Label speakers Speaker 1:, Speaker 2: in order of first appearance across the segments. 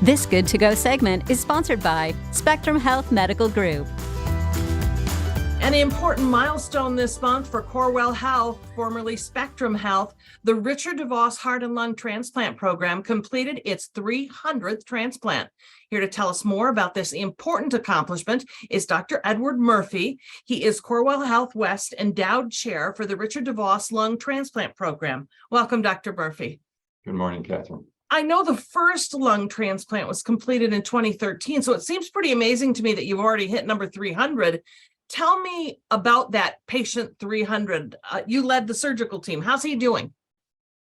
Speaker 1: This Good to Go segment is sponsored by Spectrum Health Medical Group.
Speaker 2: An important milestone this month for Corewell Health, formerly Spectrum Health. The Richard DeVos Heart and Lung Transplant Program completed its 300th transplant. Here to tell us more about this important accomplishment is Dr. Edward Murphy. He is Corewell Health West Endowed Chair for the Richard DeVos Lung Transplant Program. Welcome, Dr. Murphy.
Speaker 3: Good morning, Catherine.
Speaker 2: I know the first lung transplant was completed in 2013, so it seems pretty amazing to me that you've already hit number 300. Tell me about that patient 300. You led the surgical team. How's he doing?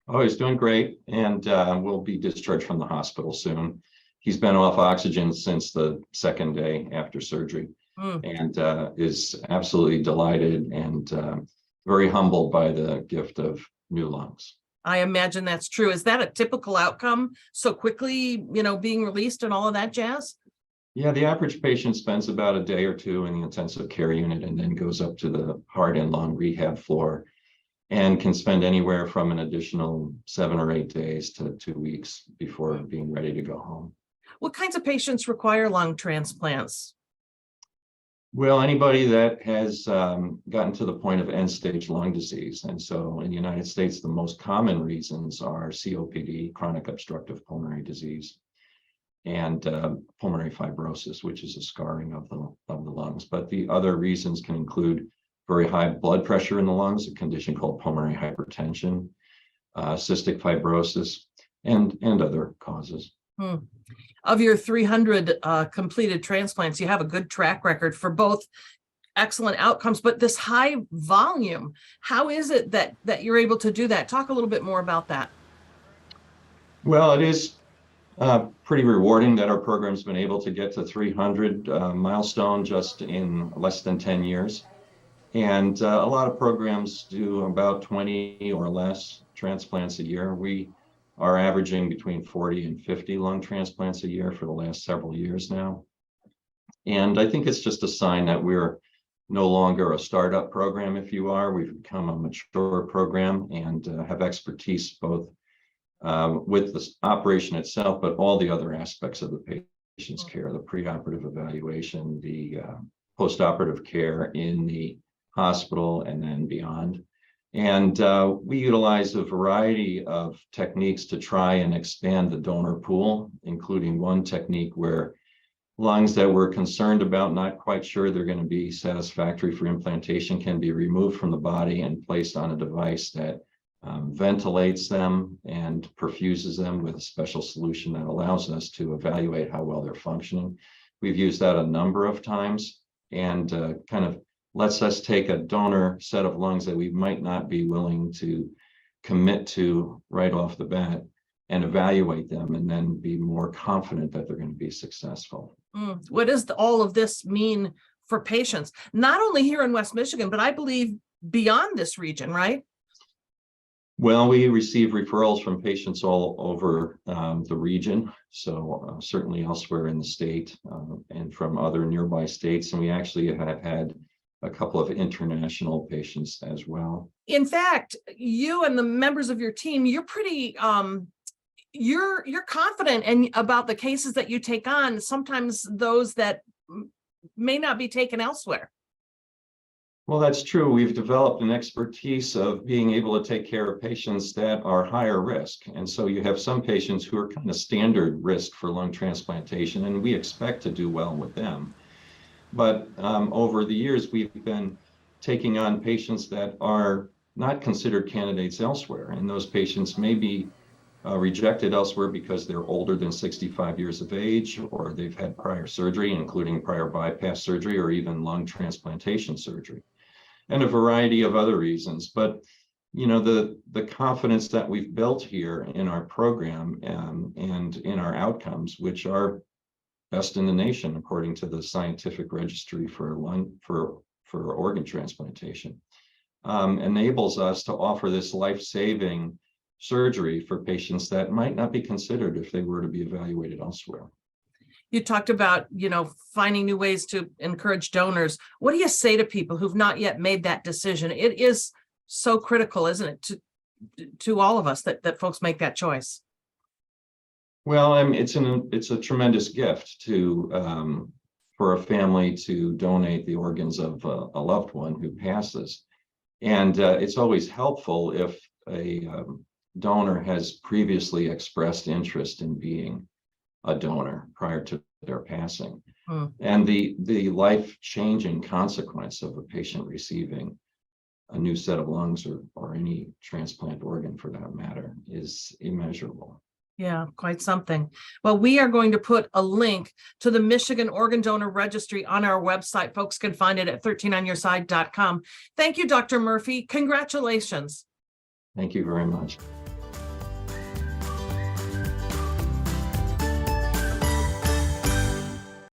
Speaker 3: Oh, he's doing great, and will be discharged from the hospital soon. He's been off oxygen since the second day after surgery, and is absolutely delighted and very humbled by the gift of new lungs.
Speaker 2: I imagine that's true. Is that a typical outcome so quickly, being released and all of that jazz?
Speaker 3: Yeah, the average patient spends about a day or two in the intensive care unit and then goes up to the heart and lung rehab floor and can spend anywhere from an additional 7 or 8 days to 2 weeks before being ready to go home.
Speaker 2: What kinds of patients require lung transplants?
Speaker 3: Well, anybody that has gotten to the point of end-stage lung disease. And so in the United States, the most common reasons are COPD, chronic obstructive pulmonary disease, and pulmonary fibrosis, which is a scarring of the lungs. But the other reasons can include very high blood pressure in the lungs, a condition called pulmonary hypertension, cystic fibrosis, and other causes.
Speaker 2: Of your 300 completed transplants, you have a good track record for both excellent outcomes, but this high volume, how is it that you're able to do that? Talk a little bit more about that.
Speaker 3: Well, it is pretty rewarding that our program's been able to get to 300 milestone just in less than 10 years. And a lot of programs do about 20 or less transplants a year. We are averaging between 40 and 50 lung transplants a year for the last several years now. And I think it's just a sign that we're no longer a startup program, if you are. We've become a mature program and have expertise both with the operation itself, but all the other aspects of the patient's care, the preoperative evaluation, the postoperative care in the hospital, and then beyond. And we utilize a variety of techniques to try and expand the donor pool, including one technique where lungs that we're concerned about, not quite sure they're going to be satisfactory for implantation, can be removed from the body and placed on a device that ventilates them and perfuses them with a special solution that allows us to evaluate how well they're functioning. We've used that a number of times and kind of lets us take a donor set of lungs that we might not be willing to commit to right off the bat and evaluate them and then be more confident that they're going to be successful.
Speaker 2: What does all of this mean for patients, not only here in West Michigan, but I believe beyond this region, right?
Speaker 3: Well, we receive referrals from patients all over the region, so certainly elsewhere in the state and from other nearby states. And we actually have had a couple of international patients as well.
Speaker 2: In fact, you and the members of your team, you're pretty, you're confident about the cases that you take on, sometimes those that may not be taken elsewhere.
Speaker 3: Well, that's true. We've developed an expertise of being able to take care of patients that are higher risk. And so you have some patients who are kind of standard risk for lung transplantation, and we expect to do well with them. But over the years, we've been taking on patients that are not considered candidates elsewhere. And those patients may be rejected elsewhere because they're older than 65 years of age, or they've had prior surgery, including prior bypass surgery or even lung transplantation surgery, and a variety of other reasons. But the confidence that we've built here in our program and in our outcomes, which are best in the nation according to the scientific registry for organ transplantation, enables us to offer this life-saving surgery for patients that might not be considered if they were to be evaluated elsewhere.
Speaker 2: You talked about, finding new ways to encourage donors. What do you say to people who've not yet made that decision? It is so critical, isn't it, to all of us that folks make that choice?
Speaker 3: Well, I mean, it's a tremendous gift to for a family to donate the organs of a loved one who passes. And it's always helpful if a donor has previously expressed interest in being a donor prior to their passing. And the life-changing consequence of a patient receiving a new set of lungs or any transplant organ for that matter is immeasurable.
Speaker 2: Yeah, quite something. Well, we are going to put a link to the Michigan Organ Donor Registry on our website. Folks can find it at 13onyourside.com. Thank you, Dr. Murphy. Congratulations.
Speaker 3: Thank you very much.